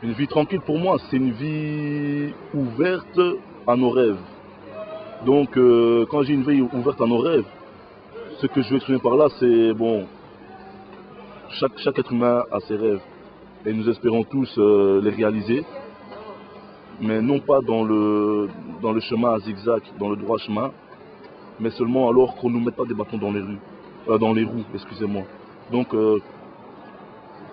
Une vie tranquille pour moi, c'est une vie ouverte à nos rêves. Donc quand j'ai une vie ouverte à nos rêves, ce que je veux exprimer par là, c'est bon, chaque être humain a ses rêves. Et nous espérons tous les réaliser, mais non pas dans le chemin à zigzag, dans le droit chemin, mais seulement alors qu'on ne nous mette pas des bâtons dans les roues, excusez-moi. Donc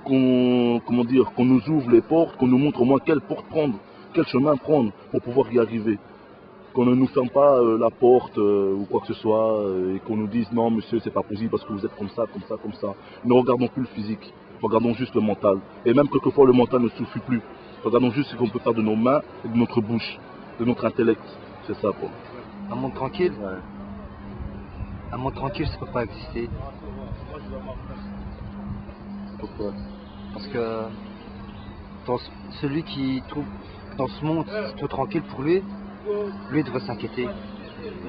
qu'on nous ouvre les portes, qu'on nous montre au moins quelle porte prendre, quel chemin prendre pour pouvoir y arriver. Qu'on ne nous ferme pas la porte ou quoi que ce soit et qu'on nous dise non monsieur c'est pas possible parce que vous êtes comme ça, comme ça, comme ça. Ne regardons plus le physique, regardons juste le mental. Et même quelquefois le mental ne suffit plus. Regardons juste ce qu'on peut faire de nos mains et de notre bouche, de notre intellect. C'est ça quoi. Un monde tranquille, un monde tranquille ça peut pas exister. Pourquoi? Parce que celui qui trouve dans ce monde c'est trop tranquille pour lui devrait s'inquiéter.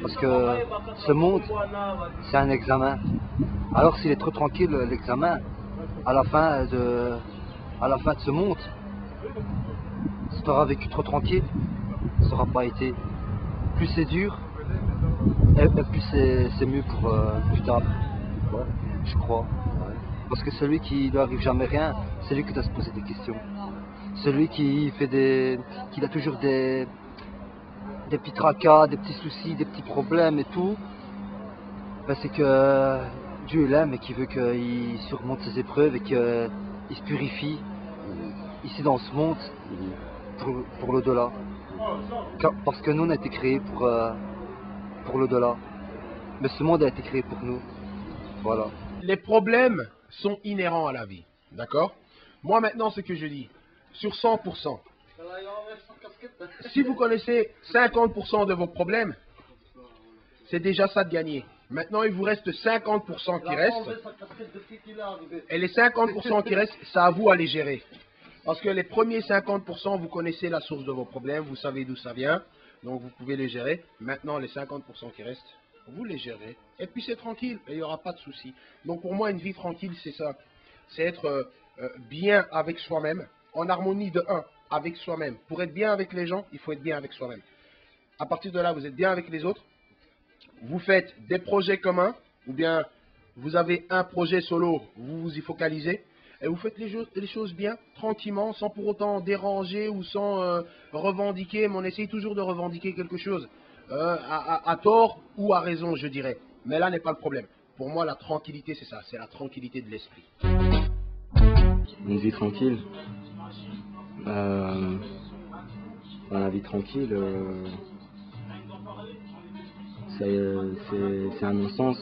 Parce que ce monde, c'est un examen. Alors s'il est trop tranquille, l'examen, à la fin de ce monde, si tu auras vécu trop tranquille, ça n'aura pas été. Plus c'est dur, et plus c'est mieux pour plus tard. Ouais, je crois. Parce que celui qui ne lui arrive jamais rien, c'est lui qui doit se poser des questions. Celui qui a toujours des petits tracas, des petits soucis, des petits problèmes et tout, ben c'est que Dieu l'aime et qu'il veut qu'il surmonte ses épreuves et qu'il se purifie ici dans ce monde pour l'au-delà. Parce que nous on a été créés pour l'au-delà. Mais ce monde a été créé pour nous. Voilà. Les problèmes sont inhérents à la vie. D'accord? Moi maintenant ce que je dis, sur 100%, si vous connaissez 50% de vos problèmes, c'est déjà ça de gagner. Maintenant, il vous reste 50% qui restent. Et les 50% qui restent, c'est à vous à les gérer. Parce que les premiers 50%, vous connaissez la source de vos problèmes, vous savez d'où ça vient, donc vous pouvez les gérer. Maintenant, les 50% qui restent, vous les gérez. Et puis c'est tranquille, et il n'y aura pas de souci. Donc pour moi, une vie tranquille, c'est ça. C'est être bien avec soi-même, en harmonie de un. Avec soi-même. Pour être bien avec les gens, il faut être bien avec soi-même. À partir de là, vous êtes bien avec les autres. Vous faites des projets communs, ou bien vous avez un projet solo, vous vous y focalisez, et vous faites les choses bien, tranquillement, sans pour autant déranger ou sans revendiquer, mais on essaye toujours de revendiquer quelque chose, à tort ou à raison, je dirais. Mais là n'est pas le problème. Pour moi, la tranquillité, c'est ça, c'est la tranquillité de l'esprit. Une vie tranquille. Dans la vie tranquille, c'est un non-sens.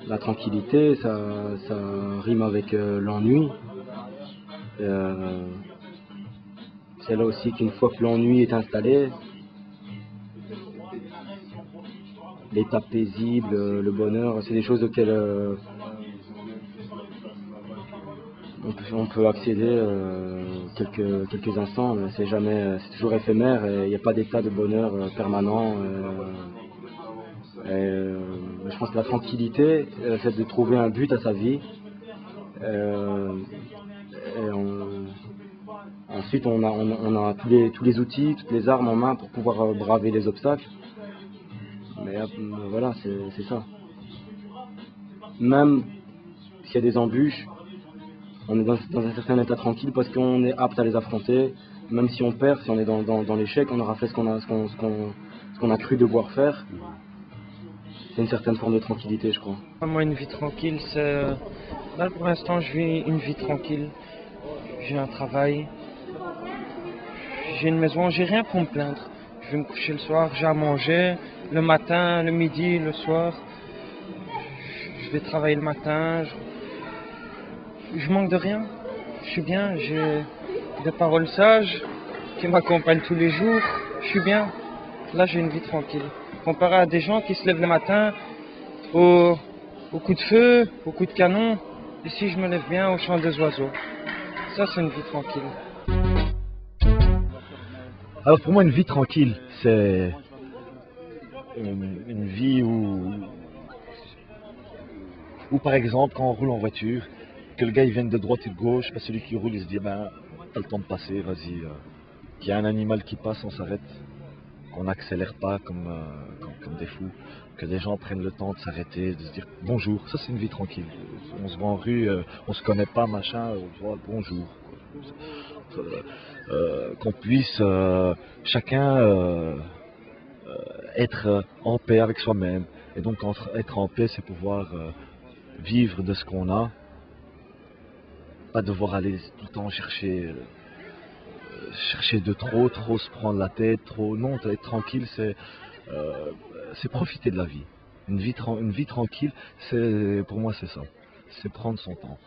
La tranquillité, ça rime avec l'ennui. C'est là aussi qu'une fois que l'ennui est installé, l'état paisible, le bonheur, c'est des choses auxquelles on peut accéder quelques instants, mais c'est toujours éphémère et il n'y a pas d'état de bonheur permanent. Je pense que la tranquillité, c'est de trouver un but à sa vie. Ensuite, on a tous les outils, toutes les armes en main pour pouvoir braver les obstacles. Mais voilà, c'est ça. Même s'il y a des embûches, on est dans un certain état tranquille parce qu'on est apte à les affronter. Même si on perd, si on est dans l'échec, on aura fait ce qu'on a cru devoir faire. C'est une certaine forme de tranquillité, je crois. Moi, une vie tranquille, c'est... Là, pour l'instant, je vis une vie tranquille. J'ai un travail. J'ai une maison, j'ai rien pour me plaindre. Je vais me coucher le soir, j'ai à manger. Le matin, le midi, le soir. Je vais travailler le matin. Je manque de rien. Je suis bien. J'ai des paroles sages qui m'accompagnent tous les jours. Je suis bien. Là, j'ai une vie tranquille. Comparé à des gens qui se lèvent le matin au coup de feu, au coup de canon. Ici, je me lève bien au chant des oiseaux. Ça, c'est une vie tranquille. Alors pour moi, une vie tranquille, c'est une vie où Ou par exemple, quand on roule en voiture, que le gars il vienne de droite et de gauche, ben, celui qui roule il se dit ben t'as le temps de passer, vas-y. Qu'il y a un animal qui passe, on s'arrête. Qu'on n'accélère pas comme des fous. Que les gens prennent le temps de s'arrêter, de se dire bonjour. Ça c'est une vie tranquille. On se voit en rue, on se connaît pas, machin, on voit bonjour. Qu'on puisse chacun être en paix avec soi-même. Et donc être en paix, c'est pouvoir vivre de ce qu'on a, pas devoir aller tout le temps chercher de trop se prendre la tête, trop. Non, être tranquille, c'est profiter de la vie. Une vie tranquille, pour moi c'est ça. C'est prendre son temps.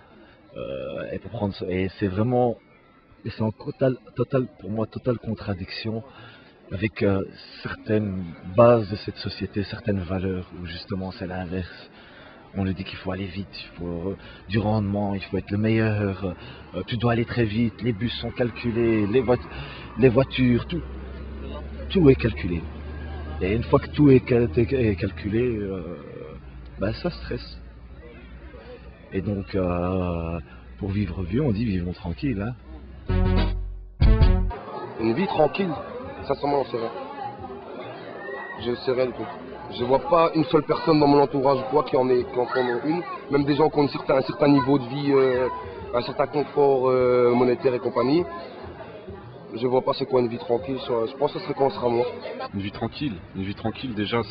Et c'est vraiment, et c'est en pour moi totale contradiction avec certaines bases de cette société, certaines valeurs où justement c'est l'inverse. On nous dit qu'il faut aller vite, il faut du rendement, il faut être le meilleur, tu dois aller très vite, les bus sont calculés, les voitures, tout est calculé. Et une fois que tout est calculé, ben ça stresse. Et donc, pour vivre vieux, on dit vivons tranquille. Hein. Une vie tranquille, sincèrement, c'est vrai. Je sais rien du tout. Je vois pas une seule personne dans mon entourage qui en ait une. Même des gens qui ont un certain niveau de vie, un certain confort monétaire et compagnie. Je vois pas c'est quoi une vie tranquille. Je pense que ce serait quand on sera mort. Une vie tranquille déjà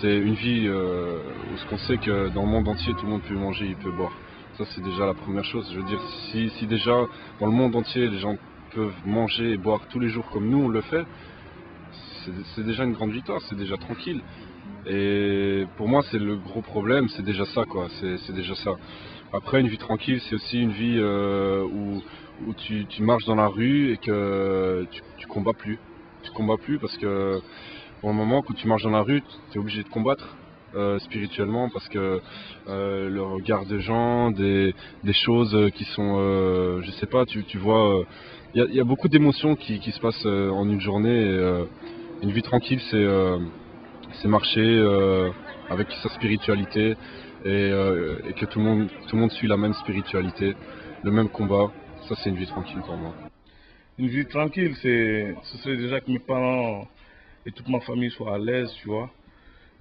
c'est une vie où ce qu'on sait que dans le monde entier tout le monde peut manger, il peut boire. Ça c'est déjà la première chose. Je veux dire, si déjà dans le monde entier les gens peuvent manger et boire tous les jours comme nous on le fait, c'est déjà une grande victoire, c'est déjà tranquille. Et pour moi c'est le gros problème, c'est déjà ça quoi, c'est déjà ça. Après une vie tranquille c'est aussi une vie où tu marches dans la rue et que tu combats plus. Tu combats plus parce que pour un moment quand tu marches dans la rue tu es obligé de combattre spirituellement parce que le regard des gens, des choses qui sont, je sais pas, tu vois, il y a beaucoup d'émotions qui se passent en une journée. Et, une vie tranquille, c'est marcher avec sa spiritualité et que tout le monde suit la même spiritualité, le même combat. Ça, c'est une vie tranquille pour moi. Une vie tranquille, ce serait déjà que mes parents et toute ma famille soient à l'aise, tu vois.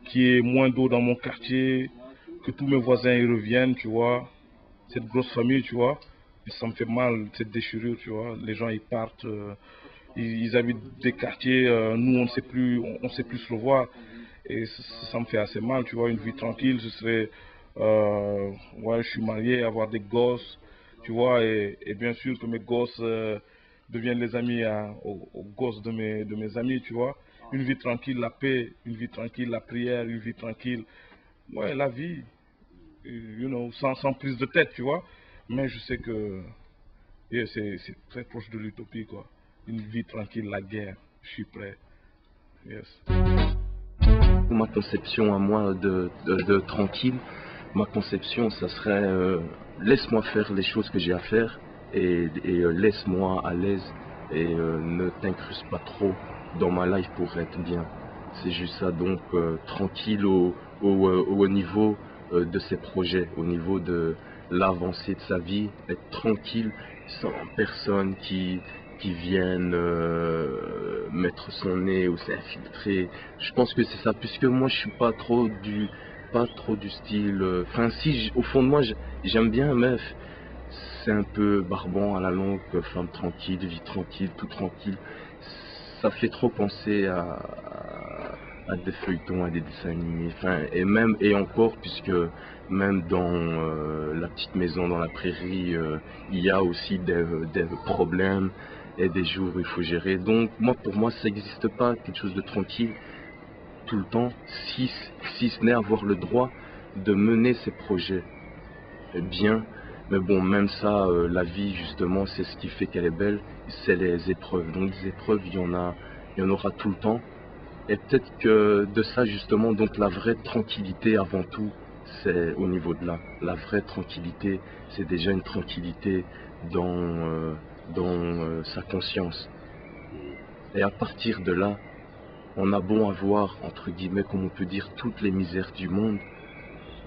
Qu'il y ait moins d'eau dans mon quartier, que tous mes voisins y reviennent, tu vois. Cette grosse famille, tu vois. Et ça me fait mal, cette déchirure, tu vois. Les gens, ils partent. Ils habitent des quartiers, nous on ne sait plus se revoir et ça me fait assez mal, tu vois. Une vie tranquille, ce serait, ouais, je suis marié, avoir des gosses, tu vois, et bien sûr que mes gosses deviennent les amis aux gosses de mes amis, tu vois. Une vie tranquille, la paix, une vie tranquille, la prière, une vie tranquille, ouais, la vie, sans prise de tête, tu vois. Mais je sais que yeah, c'est très proche de l'utopie, quoi. Une vie tranquille, la guerre, je suis prêt. Yes. Ma conception à moi de tranquille, ma conception ça serait laisse-moi faire les choses que j'ai à faire et laisse-moi à l'aise et ne t'incruste pas trop dans ma life pour être bien. C'est juste ça, donc tranquille au niveau de ses projets, au niveau de l'avancée de sa vie, être tranquille sans personne qui viennent mettre son nez ou s'infiltrer. Je pense que c'est ça, puisque moi je suis pas trop du style. Enfin si, au fond de moi j'aime bien meuf. C'est un peu barbant à la longue, femme tranquille, vie tranquille, tout tranquille. Ça fait trop penser à des feuilletons, à des dessins animés. Enfin, et encore, puisque même dans la petite maison dans la prairie, il y a aussi des problèmes et des jours où il faut gérer. Donc pour moi ça n'existe pas quelque chose de tranquille tout le temps, si ce n'est avoir le droit de mener ses projets bien. Mais bon, même ça, la vie justement, c'est ce qui fait qu'elle est belle, c'est les épreuves. Donc les épreuves, il y en aura tout le temps. Et peut-être que de ça justement, donc la vraie tranquillité avant tout, c'est au niveau de là. La vraie tranquillité, c'est déjà une tranquillité dans sa conscience. Et à partir de là, on a beau avoir, entre guillemets, comme on peut dire, toutes les misères du monde,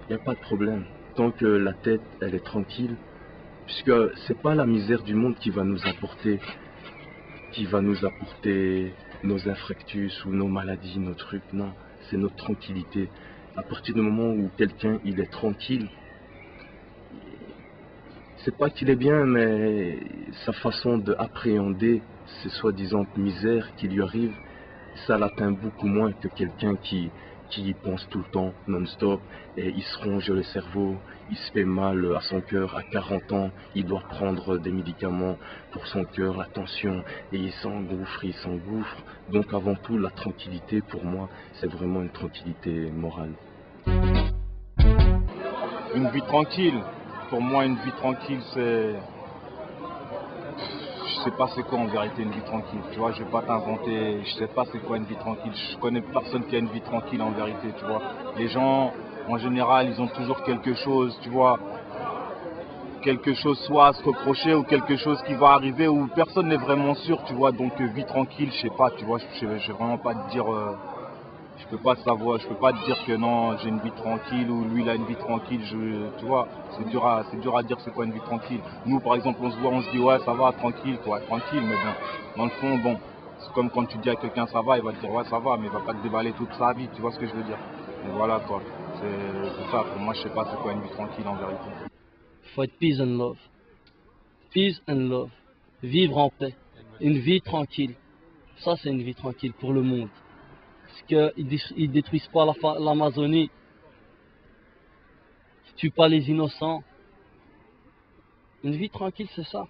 il n'y a pas de problème. tant que la tête, elle est tranquille, puisque c'est pas la misère du monde qui va nous apporter nos infractus ou nos maladies, nos trucs, non, c'est notre tranquillité. À partir du moment où quelqu'un, il est tranquille, c'est pas qu'il est bien, mais sa façon d'appréhender ces soi-disant misères qui lui arrivent, ça l'atteint beaucoup moins que quelqu'un qui y pense tout le temps, non-stop, et il se ronge le cerveau, il se fait mal à son cœur à 40 ans, il doit prendre des médicaments pour son cœur, la tension, et il s'engouffre. Donc avant tout, la tranquillité, pour moi, c'est vraiment une tranquillité morale. Une vie tranquille. Pour moi, une vie tranquille, c'est... Je sais pas c'est quoi en vérité une vie tranquille, tu vois, je vais pas t'inventer, je sais pas c'est quoi une vie tranquille, je connais personne qui a une vie tranquille en vérité, tu vois. Les gens, en général, ils ont toujours quelque chose, tu vois, quelque chose soit à se reprocher ou quelque chose qui va arriver où personne n'est vraiment sûr, tu vois, donc vie tranquille, je sais pas, tu vois, je vais vraiment pas te dire... Je peux pas savoir, je peux pas te dire que non, j'ai une vie tranquille ou lui il a une vie tranquille, tu vois, c'est dur à dire c'est quoi une vie tranquille. Nous par exemple on se voit, on se dit ouais ça va, tranquille quoi, tranquille, mais bon, dans le fond bon, c'est comme quand tu dis à quelqu'un ça va, il va te dire ouais ça va, mais il va pas te déballer toute sa vie, tu vois ce que je veux dire. Et voilà quoi, c'est ça, pour moi je sais pas c'est quoi une vie tranquille en vérité. Il faut être peace and love. Peace and love. Vivre en paix. Une vie tranquille. Ça c'est une vie tranquille pour le monde. Parce qu'ils ne détruisent pas l'Amazonie, ils ne tuent pas les innocents. Une vie tranquille, c'est ça.